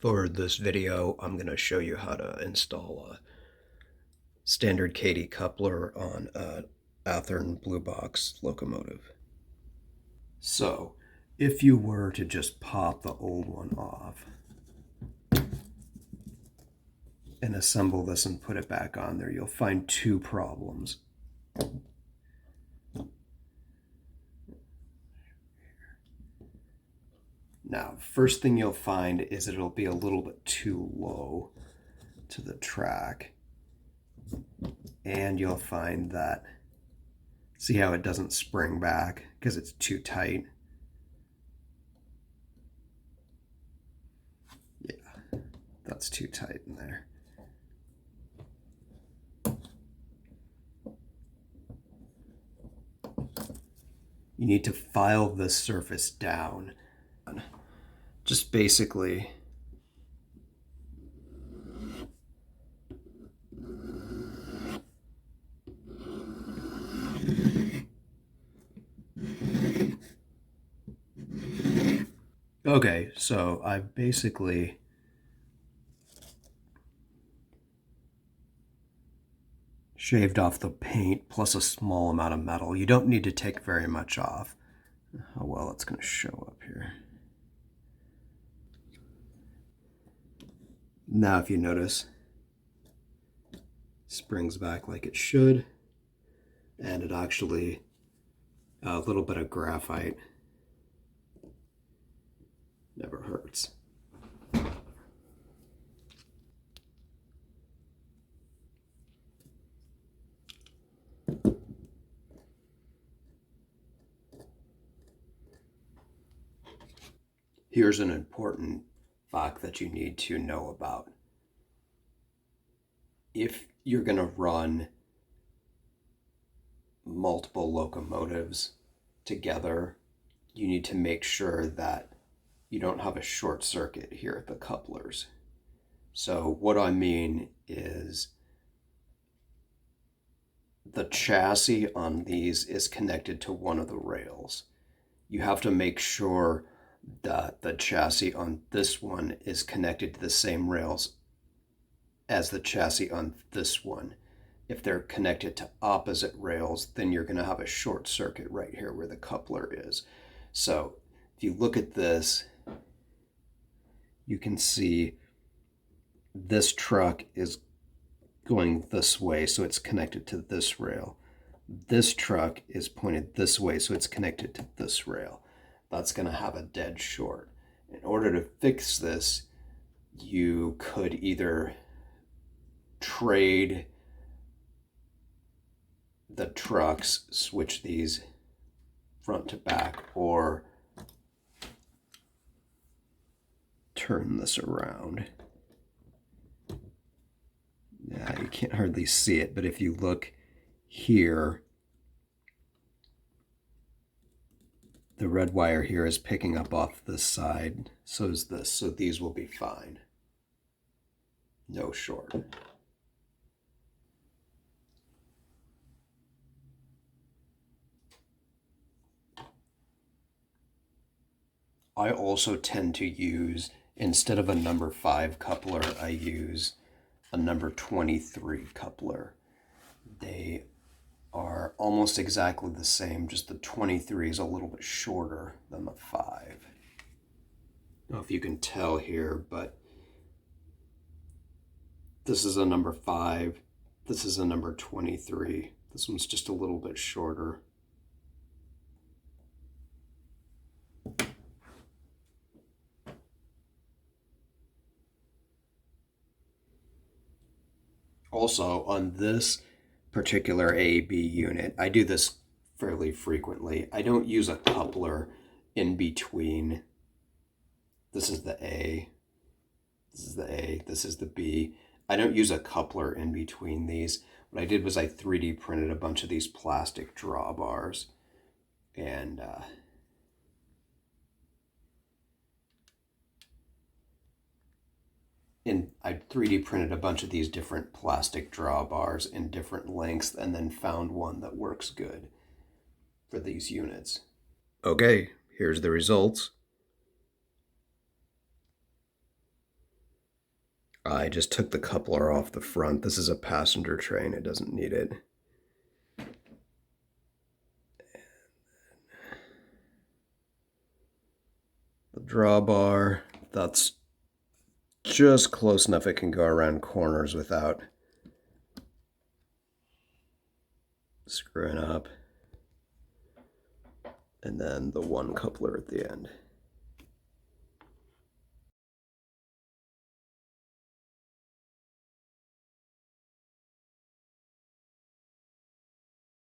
For this video, I'm going to show you how to install a standard Kadee coupler on an Athearn blue box locomotive. So, if you were to just pop the old one off and assemble this and put it back on there, you'll find two problems. Now, first thing you'll find is it'll be a little bit too low to the track. And you'll find that, see how it doesn't spring back because it's too tight? Yeah, that's too tight in there. You need to file this surface down. Just basically okay, so I've basically shaved off the paint plus a small amount of metal. You don't need to take very much off. Oh well, it's going to show up here. Now if you notice, springs back like it should, and it actually, a little bit of graphite never hurts. Here's an important fact that you need to know about. If you're going to run multiple locomotives together, you need to make sure that you don't have a short circuit here at the couplers. So what I mean is the chassis on these is connected to one of the rails. You have to make sure that the chassis on this one is connected to the same rails as the chassis on this one. If they're connected to opposite rails, then you're going to have a short circuit right here where the coupler is. So if you look at this, you can see this truck is going this way, so it's connected to this rail. This truck is pointed this way, so it's connected to this rail. That's going to have a dead short. In order to fix this, you could either trade the trucks, switch these front to back, or turn this around. Yeah, you can't hardly see it, but if you look here, the red wire here is picking up off this side, so is this, so these will be fine. No short. I also tend to use, instead of a number 5 coupler, I use a number 23 coupler. They are almost exactly the same, just the 23 is a little bit shorter than the 5. I don't know if you can tell here, but this is a number 5, this is a number 23. This one's just a little bit shorter. Also, on this particular A/B unit, I do this fairly frequently. I don't use a coupler in between. This is the A, this is the A, this is the B. I don't use a coupler in between these. What I did was I 3D printed a bunch of these plastic drawbars, and I 3D printed a bunch of these different plastic drawbars in different lengths, and then found one that works good for these units. Okay, here's the results. I just took the coupler off the front. This is a passenger train. It doesn't need it. The drawbar, that's just close enough it can go around corners without screwing up. And then the one coupler at the end.